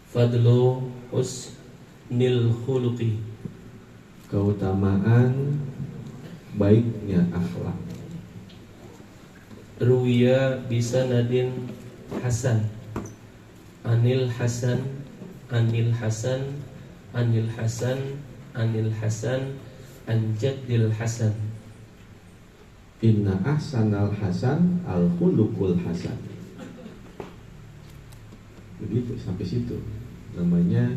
Fadlu husnil khuluqi, keutamaan baiknya akhlak. Ruwiya bisanadin hasan anil hasan anil hasan anil hasan anil hasan an jaddil hasan. Inna ahsanal hasan al khuluqul hasan. Begitu sampai situ. Namanya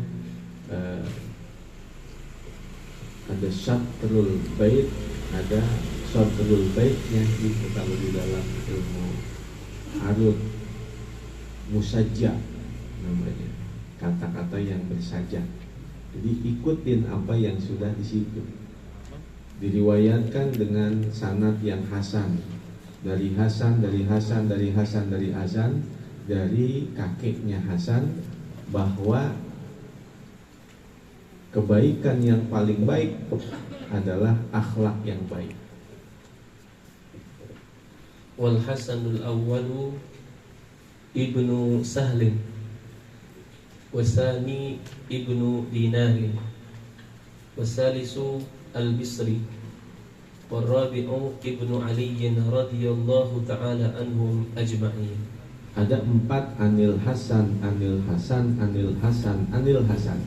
ada syatrul bait, ada syatrul baitnya itu kalau di dalam ilmu arut musajja namanya, kata-kata yang bersajak. Jadi ikutin apa yang sudah di situ. Diriwayatkan dengan sanad yang hasan, dari Hasan, dari Hasan, dari Hasan, dari Hasan, dari kakeknya Hasan, bahwa kebaikan yang paling baik adalah akhlak yang baik. Wal hasanul awwalu ibnu Sahlin wasani ibnu Dinarin wasalisu al-Bisri warabi'u ibnu Ali radhiyallahu ta'ala anhum ajma'in. Ada 4 anil Hasan, anil Hasan, anil Hasan, anil Hasan.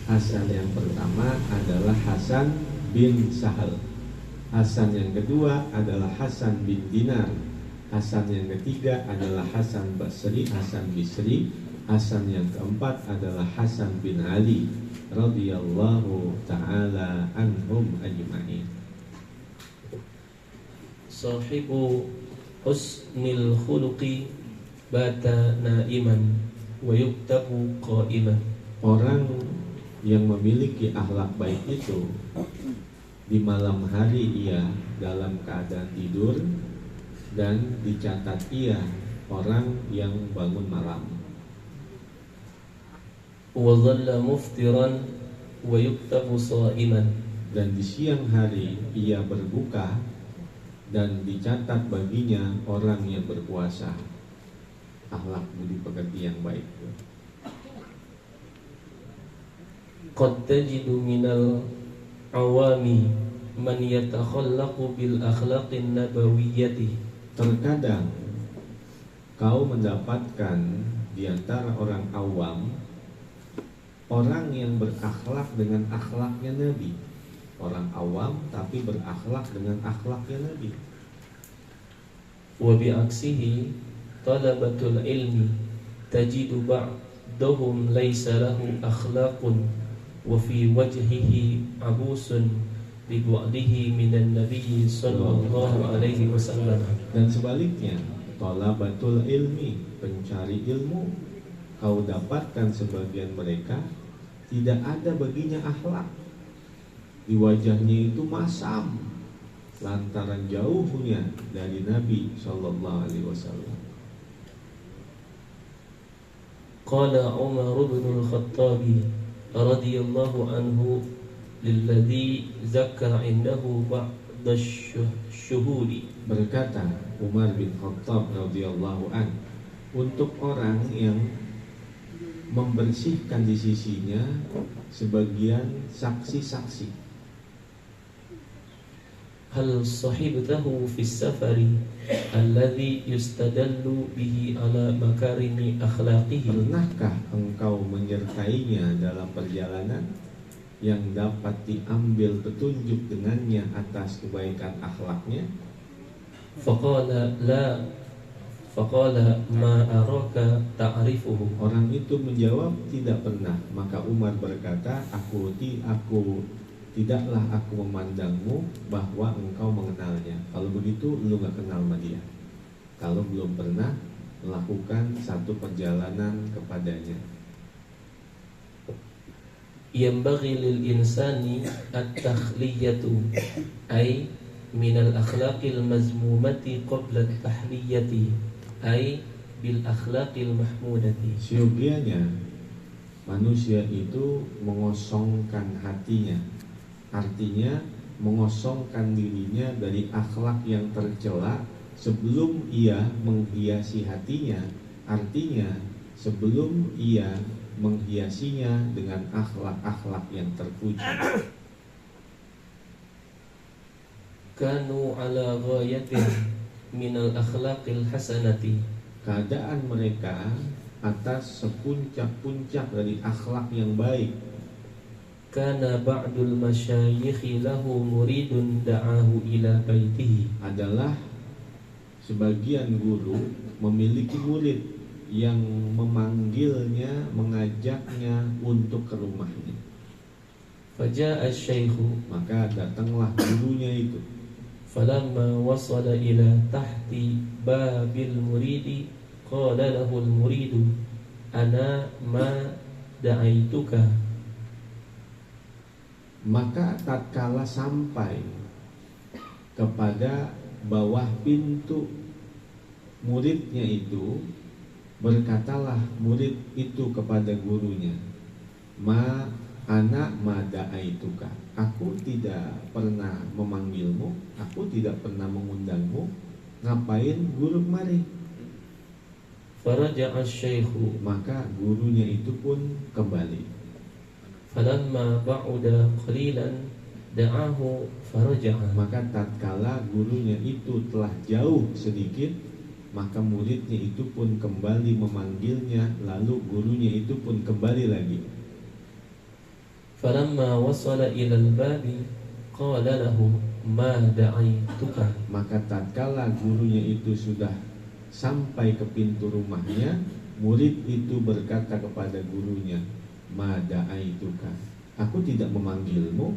Hasan yang pertama adalah Hasan bin Sahal. Hasan yang kedua adalah Hasan bin Dinar. Hasan yang ketiga adalah Hasan Basri, Hasan Bisri. Hasan yang keempat adalah Hasan bin Ali radhiyallahu ta'ala anhum ajma'in. Sahibu husnil khuluqi bata naiman wa yuktabu qa'iman. Orang yang memiliki akhlak baik itu di malam hari ia dalam keadaan tidur dan dicatat ia orang yang bangun malam. Wa dhalla muftiran wa yuktabu sha'iman. Dan di siang hari ia berbuka dan dicatat baginya orang yang berpuasa. Akhlak budi pekerti yang baik. Qad tajidu minal awami man yatakhallaqu bil akhlaqin nabawiyyati. Terkadang kau mendapatkan di antara orang awam orang yang berakhlak dengan akhlaknya Nabi. Orang awam tapi berakhlak dengan akhlaknya Nabi. Wa bi'aksihi talabatul ilmi tajidu ba'dahum laysa lahu akhlaqun wa fi wajhihi abusun bi bu'dihi minan nabiyyi sallallahu alaihi wasallam. Dan sebaliknya, talabatul ilmi, pencari ilmu, kau dapatkan sebagian mereka tidak ada baginya akhlak. Di wajahnya itu masam lantaran jauhnya dari Nabi sallallahu alaihi wasallam. Qala Umar bin al-Khattab radhiyallahu anhu lilladzi zakka indahu ba'da syuhudi. Berkata Umar bin Khattab radhiyallahu an untuk orang yang membersihkan di sisinya sebagian saksi-saksi. Hal sahibtahu fis safari alladhi yustadallu bihi ala makarimi akhlaqihi. Pernahkah engkau menyertainya dalam perjalanan yang dapat diambil petunjuk dengannya atas kebaikan akhlaknya? Faqala la faqala ma araka ta'rifuhu. Orang itu menjawab tidak pernah. Maka Umar berkata, tidaklah aku memandangmu bahwa engkau mengenalnya. Kalau begitu lu gak kenal sama dia, kalau belum pernah melakukan satu perjalanan kepadanya. Yanbaghi lil insani at-takhliyatu ay min al-akhlaqil mazmumati qabla at-tahliyati ay bil akhlaqil mahmudati. Siogianya manusia itu mengosongkan hatinya. Artinya mengosongkan dirinya dari akhlak yang tercela sebelum ia menghiasi hatinya. Artinya sebelum ia menghiasinya dengan akhlak-akhlak yang terpuji. Kanu ala ghayatin minal akhlaqil hasanati. Keadaan mereka atas sepuncak-puncak dari akhlak yang baik. Kana ba'dul masyayikhi lahu muridun da'ahu ila baitihi. Adalah sebagian guru memiliki murid yang memanggilnya, mengajaknya untuk ke rumahnya. Faja'a asy-syaikhu, maka datanglah gurunya itu. Falamma wasala ila tahti babil muridi qala lahu al-muridu ana ma da'aituka. Maka tatkala sampai kepada bawah pintu muridnya itu, berkatalah murid itu kepada gurunya, ma ana ma da'aituka, aku tidak pernah memanggilmu, aku tidak pernah mengundangmu, ngapain guru kemari? Faraja'a asy-syaikhu, maka gurunya itu pun kembali. Falamma ba'uda qalilan da'ahu faraja'a, maka tatkala gurunya itu telah jauh sedikit, maka muridnya itu pun kembali memanggilnya, lalu gurunya itu pun kembali lagi. Falamma wasala ilal babi qala lahu ma da'aituka, maka tatkala gurunya itu sudah sampai ke pintu rumahnya, murid itu berkata kepada gurunya, ma da'aituka, aku tidak memanggilmu.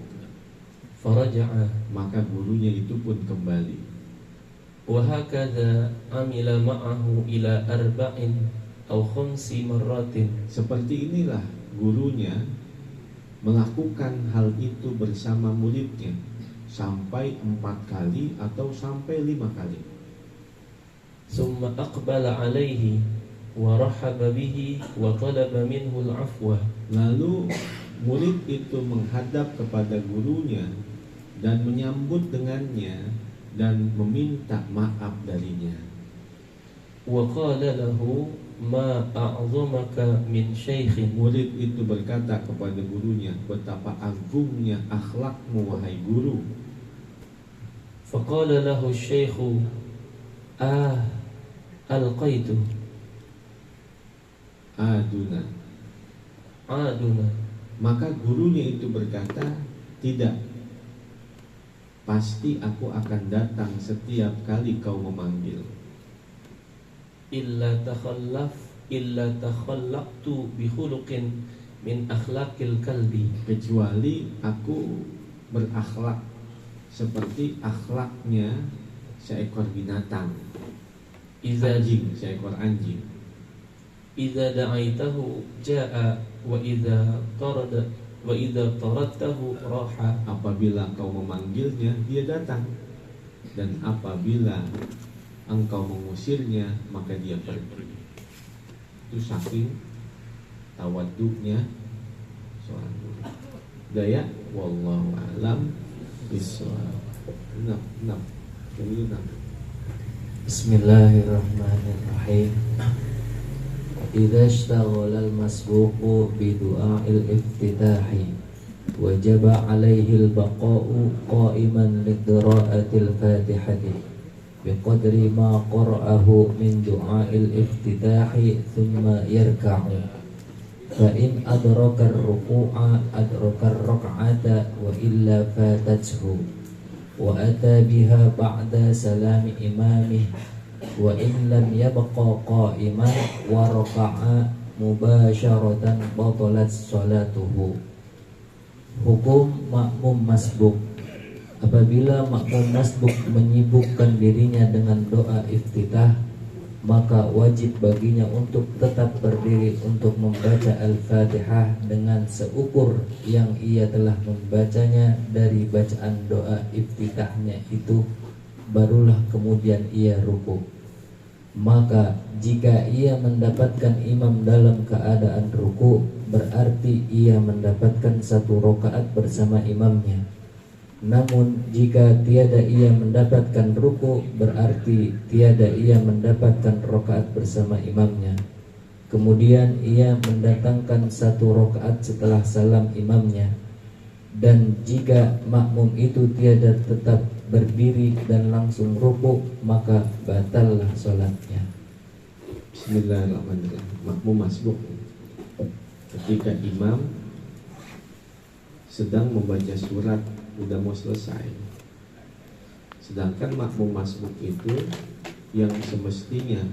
Faraja'a, maka gurunya itu pun kembali. Wa hakadha amila ma'ahu ila arba'in aw khamsi marratin. Seperti inilah gurunya melakukan hal itu bersama muridnya sampai 4 kali atau sampai 5 kali. Summa aqbala alaihi wa rahaba bihi wa talaba minhu al-afwa. Lalu murid itu menghadap kepada gurunya dan menyambut dengannya dan meminta maaf darinya. Wa qala lahu ma a'zamaka min syaikhin. Murid itu berkata kepada gurunya, betapa agungnya akhlakmu wahai guru. Faqala lahu syaikhu alqaitu aduna. Maka gurunya itu berkata, tidak, pasti aku akan datang setiap kali kau memanggil. Illa takhallaqtu bi khuluqin min akhlaqil kalbi. Kecuali aku berakhlak seperti akhlaknya seekor binatang, anjing, seekor anjing. Idza da'aitahu ja'a wa idza taradtahu raha. Apabila kau memanggilnya, dia datang, dan apabila engkau mengusirnya, maka dia pergi. Itu saking tawaddunya seorang guru. Daya wallahu alam bishawab. Bismillahirrahmanirrahim. Idza ishtaghala al-masbuqu bi du'a'il iftitahi wajaba 'alaihi al-baqa'u qa'iman li qira'atil Fatihati biqadri ma qara'ahu min du'a'il iftitahi thumma yarka'u fa in adraka ar-ruku'a adraka ar-rak'ata wa illa fatathu wa ata biha ba'da salami imamih wa in lam yabqa qa'iman wa raka'a mubasharatan batalat salatuhu. Hukum makmum masbuk. Apabila makmum masbuk menyibukkan dirinya dengan doa iftitah, maka wajib baginya untuk tetap berdiri untuk membaca Al-Fatihah dengan seukur yang ia telah membacanya dari bacaan doa iftitahnya itu, barulah kemudian ia ruku. Maka jika ia mendapatkan imam dalam keadaan ruku, berarti ia mendapatkan 1 rakaat bersama imamnya. Namun jika tiada ia mendapatkan ruku, berarti tiada ia mendapatkan rakaat bersama imamnya. Kemudian ia mendatangkan 1 rakaat setelah salam imamnya. Dan jika makmum itu tiada tetap berdiri dan langsung rukuk, maka batallah sholatnya. Bismillahirrahmanirrahim. Makmum masbuk ketika imam sedang membaca surat udah mau selesai, sedangkan makmum masbuk itu yang semestinya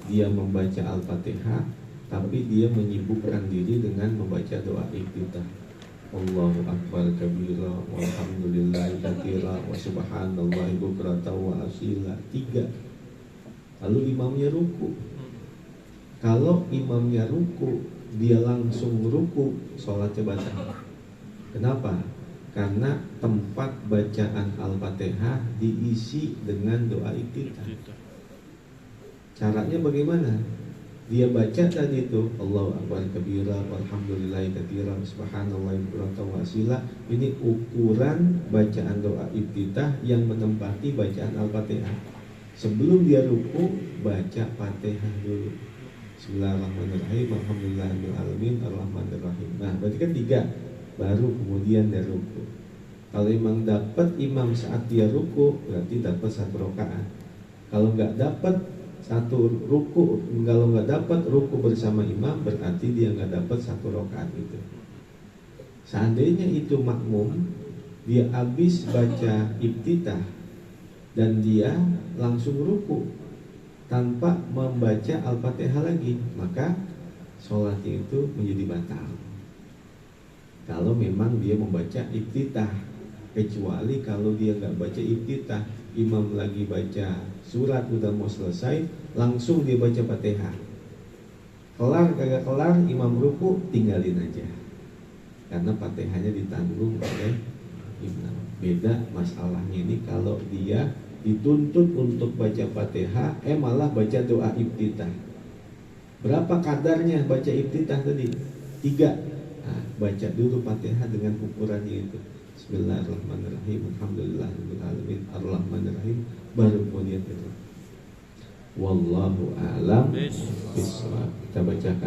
dia membaca Al-Fatihah, tapi dia menyibukkan diri dengan membaca doa iftitah. Allahu akbar kabira walhamdulillahi katsira wa subhanallahi bukratan wa asila. 3. Lalu imamnya ruku. Kalau imamnya ruku, dia langsung ruku, sholatnya batal. Kenapa? Karena tempat bacaan Al-Fatihah diisi dengan doa iftitah. Caranya bagaimana? Dia baca tadi itu Allahu akbar kabira walhamdulillahi katsira subhanallahi bukratan wa asila. Ini ukuran bacaan doa iftitah yang menempati bacaan Al-Fatihah. Sebelum dia ruku, baca Fatihah dulu. Bismillahirrahmanirrahim. Alhamdulillahirabbil alamin arrahmanirrahim. Nah, berarti kan 3, baru kemudian dia ruku. Kalau memang dapat imam saat dia ruku, berarti dapat 1 rakaat. Kalau nggak dapat 1 ruku, kalau nggak dapat ruku bersama imam, berarti dia nggak dapat 1 rakaat itu. Seandainya itu makmum, dia habis baca iftitah dan dia langsung ruku tanpa membaca Al-Fatihah lagi, maka sholatnya itu menjadi batal. Kalau memang dia membaca iftitah, kecuali kalau dia nggak baca iftitah, imam lagi baca surat udah mau selesai, langsung dia baca Fatihah. Kelar kagak kelar, imam ruku, tinggalin aja. Karena Fatihahnya ditanggung oleh imam. Beda masalahnya ini kalau dia dituntut untuk baca Fatihah, malah baca doa iftitah. Berapa kadarnya baca iftitah tadi? 3. Nah, baca dulu Fatihah dengan ukurannya itu. Bismillahirrahmanirrahim. Alhamdulillahirabbil alamin arrahmanirrahim. Baru kemudian itu. Wallahu a'lam bishawab. Kita bacakan